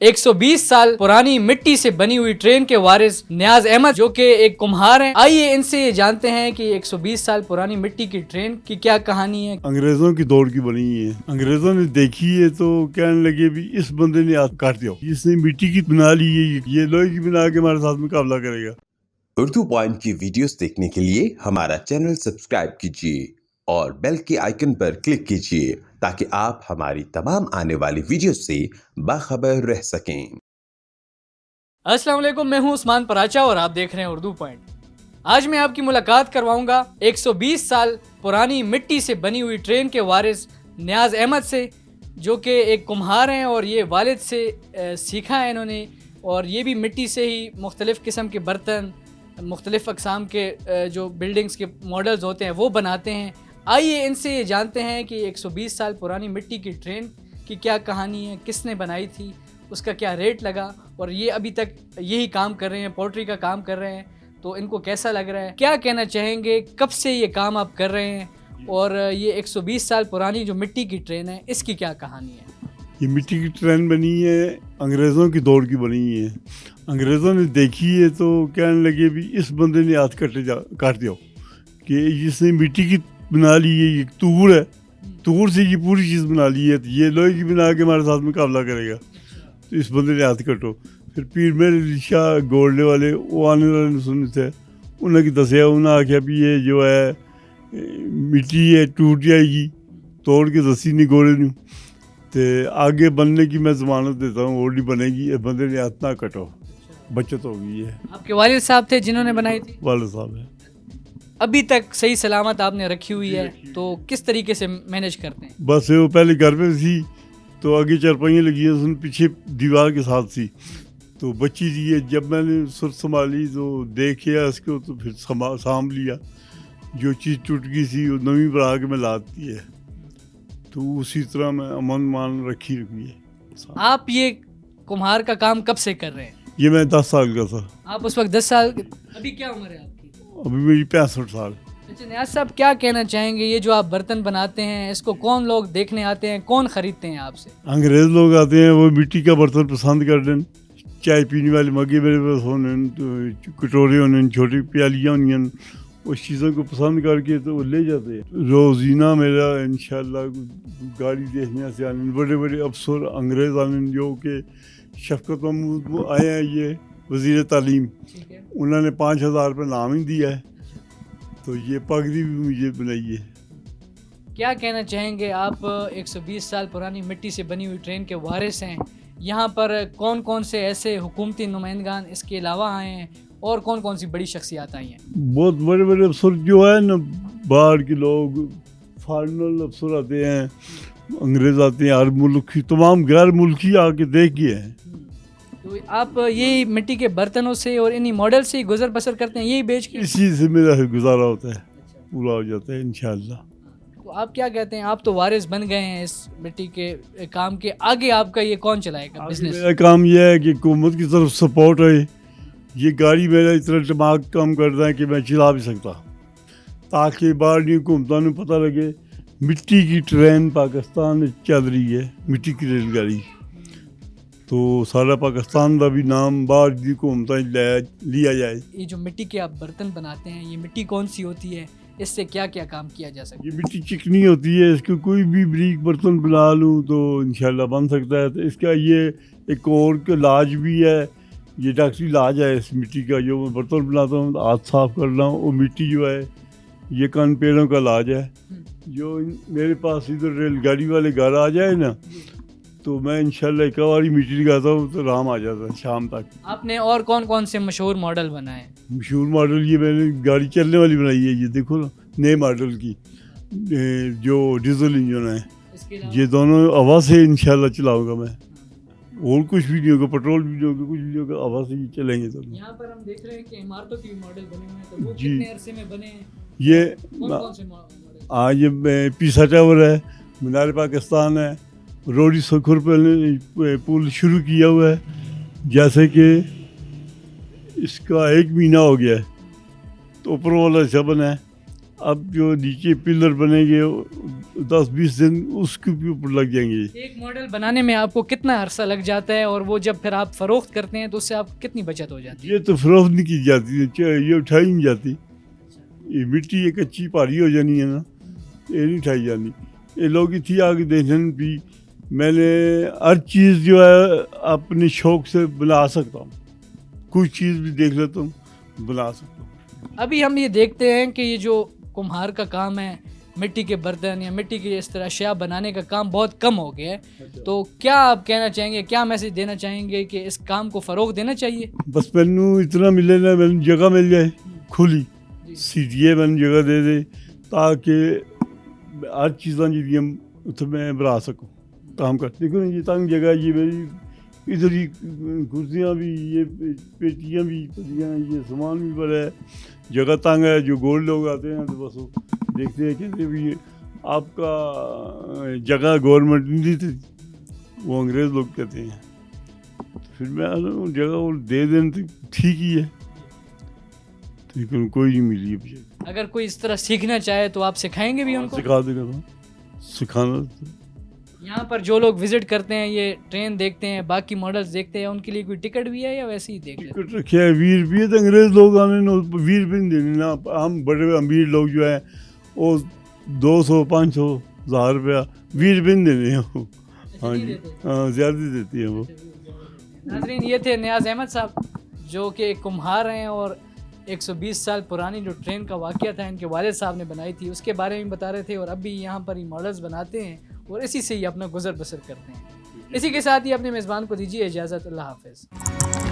120 साल पुरानी मिट्टी से बनी हुई ट्रेन के वारिस नियाज अहमद जो कि एक कुम्हार हैं, आइए इनसे ये जानते हैं कि 120 साल पुरानी मिट्टी की ट्रेन की क्या कहानी है। अंग्रेजों की दौड़ की बनी है, अंग्रेजों ने देखी है तो कहने लगे भी इस बंदे ने हाथ काट दिया, इसने मिट्टी की बना ली है, ये लोहे की बना के हमारे साथ मुकाबला करेगा। उर्दू पॉइंट की वीडियोस देखने के लिए हमारा चैनल सब्सक्राइब कीजिए और बेल के आइकन पर क्लिक कीजिए ताकि आप हमारी तमाम आने वाली वीडियो से बाखबर रह सकें। अस्सलाम वालेकुम, मैं हूं उस्मान पराचा और आप देख रहे हैं उर्दू पॉइंट। आज मैं आपकी मुलाकात करवाऊंगा 120 साल पुरानी मिट्टी से बनी हुई ट्रेन के वारिस नियाज अहमद से, जो कि एक कुम्हार हैं और ये वालिद से सीखा है इन्होंने, और ये भी मिट्टी से ही मुख्तलिफ़ किस्म के बर्तन, मुख्तलिफ़ अक़साम के जो बिल्डिंग्स के मॉडल्स होते हैं वो बनाते हैं। आइए इनसे ये जानते हैं कि 120 साल पुरानी मिट्टी की ट्रेन की क्या कहानी है, किसने बनाई थी, उसका क्या रेट लगा, और ये अभी तक यही काम कर रहे हैं, पोल्ट्री का काम कर रहे हैं, तो इनको कैसा लग रहा है, क्या कहना चाहेंगे, कब से ये काम आप कर रहे हैं, और ये 120 साल पुरानी जो मिट्टी की ट्रेन है इसकी क्या कहानी है। ये मिट्टी की ट्रेन बनी है, अंग्रेज़ों की दौड़ की बनी है। अंग्रेज़ों ने देखी है तो कहने लगे भी इस बंदे ने हाथ काट दिया कि इसने मिट्टी की बना ली है, ये तूर है, तूर से ये पूरी चीज़ बना ली है, तो ये लोहे की बना के हमारे साथ मुकाबला करेगा, तो इस बंदे ने हाथ कटो। फिर पीर मेरे शाह गोल्डे वाले वो आने वाले सुने थे, उन्हें दसिया, उन्हें आख्या भी ये जो है मिट्टी है टूट जाएगी, तोड़ के दसी नहीं गोले नू, तो आगे बनने की मैं ज़मानत देता हूँ, और नहीं बनेगी, ये बंदे ने हाथ ना कटो, बचत हो गई है। आपके वालिद साहब थे जिन्होंने बनाई थी? वालिद साहब है। अभी तक सही सलामत आपने रखी हुई है, तो किस तरीके से मैनेज करते हैं? बस वो पहले घर पे थी तो आगे चारपाइयाँ लगी हैं, उन पीछे दीवार के साथ थी, तो बच्ची थी है, जब मैंने सुर संभाली तो देखिए इसको, तो फिर साम लिया, जो चीज़ टूट गई थी वो नवी बना के मैं ला दी है, तो उसी तरह मैं अमन मान रखी है। आप ये कुम्हार का काम कब से कर रहे हैं? ये मैं 10 साल का था। आप उस वक्त 10 साल, अभी क्या उम्र है आपकी? अभी मेरी 65 साल। अच्छा नियाज साहब, क्या कहना चाहेंगे, ये जो आप बर्तन बनाते हैं इसको कौन लोग देखने आते हैं, कौन ख़रीदते हैं आपसे? अंग्रेज़ लोग आते हैं, वो मिट्टी का बर्तन पसंद कर दें, चाय पीने वाले मग्गे मेरे पास होने, तो कटोरे होने, छोटी प्यालियाँ होनी, उस चीज़ों को पसंद करके तो वो ले जाते हैं। रोज़ीना मेरा इंशाल्लाह गाड़ी देखने से आने बड़े बड़े अफसर अंग्रेज़ आने, जो कि शफ़क़त महमूद आए हैं, ये वज़ीर तालीम, उन्होंने 5,000 रुपये नाम ही दिया है, तो ये पगड़ी भी मुझे बनाई है। क्या कहना चाहेंगे आप, 120 साल पुरानी मिट्टी से बनी हुई ट्रेन के वारिस हैं, यहाँ पर कौन कौन से ऐसे हुकूमती नुमाइंदगान इसके अलावा आए हैं और कौन कौन सी बड़ी शख्सियात आई हैं? बहुत बड़े बड़े अफसर जो है ना, बाहर के लोग, फॉरेनर अफसर आते हैं, अंग्रेज़ आते हैं, हर मुल्क की, तमाम गैर मुल्की आके देख गए हैं। तो आप यही मिट्टी के बर्तनों से और इन्हीं मॉडल से ही गुजर बसर करते हैं, यही बेच के? इसी से मेरा गुजारा होता है, पूरा हो जाता है इंशाल्लाह। तो आप क्या कहते हैं, आप तो वारिस बन गए हैं इस मिट्टी के काम के, आगे आपका ये कौन चलाएगा बिजनेस? मेरा काम यह है कि हुकूमत की तरफ सपोर्ट है, ये गाड़ी मेरा इतना दिमाग काम करता है कि मैं चला भी सकता, ताकि बाहर की हुकूमतों को पता लगे मिट्टी की ट्रेन पाकिस्तान में चल रही है, मिट्टी की रेलगाड़ी, तो सारा पाकिस्तान का भी नाम बाहर की हुकूमतें लिया जाए। ये जो मिट्टी के आप बर्तन बनाते हैं, ये मिट्टी कौन सी होती है, इससे क्या क्या काम किया जा सकता है? ये मिट्टी चिकनी होती है, इसको कोई भी बरीक बर्तन बना लूँ तो इंशाल्लाह बन सकता है। तो इसका ये एक और का इलाज भी है, ये डॉक्टरी इलाज है इस मिट्टी का, जो मैं बर्तन बनाता हूँ हाथ साफ कर रहा हूँ, वो मिट्टी जो है ये कान पेड़ों का इलाज है। जो मेरे पास इधर रेलगाड़ी वाले घर आ जाए ना, तो मैं इंशाल्लाह एक बार मिट्टी लगाता हूँ तो आराम आ जाता है शाम तक। आपने और कौन कौन से मशहूर मॉडल बनाए? मशहूर मॉडल ये मैंने गाड़ी चलने वाली बनाई है, ये देखो ना, नए मॉडल की, जो डीजल इंजन है, ये दोनों हवा से इंशाल्लाह चलाऊंगा मैं, और कुछ भी नहीं होगा, पेट्रोल भी नहीं होगा, कुछ भी नहीं होगा, हवा से ही चलेंगे दोनों। यहाँ पर हम देख रहे हैं कि इमारतों के मॉडल बने हुए हैं, तो वो कितने अरसे में बने हैं? ये कौन से मॉडल? ये पीसा टावर है, मीनार पाकिस्तान है, रोडी सखुर पर पुल शुरू किया हुआ है, जैसे कि इसका 1 महीना हो गया है, तो ऊपर वाला हिस्सा बना है, اب جو نیچے پلر بنیں گے 10-20 دن اس کے اوپر لگ جائیں گے. ایک ماڈل بنانے میں آپ کو کتنا عرصہ لگ جاتا ہے اور وہ جب پھر آپ فروخت کرتے ہیں تو اس سے آپ کتنی بچت ہو جاتی ہے؟ یہ تو فروخت نہیں کی جاتی ہے, یہ اٹھائی نہیں جاتی. یہ مٹی ایک اچھی پہاڑی ہو جانی ہے نا, یہ نہیں اٹھائی جانی. یہ لوگ تھی آگے دیکھنے بھی میں نے ہر چیز جو ہے اپنے شوق سے بنا سکتا ہوں, کچھ چیز بھی دیکھ لیتا ہوں بنا سکتا ہوں. ابھی ہم یہ دیکھتے ہیں کہ یہ جو کمہار کا کام ہے, مٹی کے برتن یا مٹی کی اس طرح اشیاء بنانے کا کام بہت کم ہو گیا ہے, تو کیا آپ کہنا چاہیں گے, کیا میسج دینا چاہیں گے کہ اس کام کو فروغ دینا چاہیے؟ بس مینو اتنا ملے نا, مینو جگہ مل جائے کھلی سیدھی مینو جگہ دے دے تاکہ ہر چیزاں جی میں بنا سکوں کام کر. دیکھو یہ تنگ جگہ, یہ میری ادھر ہی کرسیاں بھی, یہ پیٹیاں بھی پڑی ہیں, یہ سامان بھی بڑا ہے, جگہ تنگ ہے. جو گولڈ لوگ آتے ہیں تو بس وہ دیکھتے ہیں کہتے بھی آپ کا جگہ گورنمنٹ نہیں دیتی, وہ انگریز لوگ کہتے ہیں. پھر میں جگہ وہ دے دیں تو ٹھیک ہی ہے, لیکن کوئی نہیں ملی ابھی. اگر کوئی اس طرح سیکھنا چاہے تو آپ سکھائیں گے بھی ان کو؟ سکھا دے گا, سکھانا. یہاں پر جو لوگ وزٹ کرتے ہیں, یہ ٹرین دیکھتے ہیں, باقی ماڈلز دیکھتے ہیں, ان کے لیے کوئی ٹکٹ بھی ہے یا ویسے ہی دیکھ لیتے ہیں؟ ٹکٹ رکھے ہے 20 روپیے, تو انگریز لوگ آنے 20 روپئے نہیں دینے نا. ہم بڑے امیر لوگ جو ہیں وہ 200-500-1000 روپیہ 20 روپئے نہیں دینے ہیں. ہاں جی, ہاں زیادہ دیتی ہیں وہ. ناظرین, یہ تھے نیاز احمد صاحب جو کہ ایک کمہار ہیں اور 120 سال پرانی جو ٹرین کا واقعہ تھا ان کے والد صاحب نے بنائی تھی, اس کے بارے میں بتا رہے تھے. اور اب بھی یہاں پر یہ ماڈلز بناتے ہیں اور اسی سے ہی اپنا گزر بسر کرتے ہیں. اسی کے ساتھ ہی اپنے میزبان کو دیجیے اجازت. اللہ حافظ.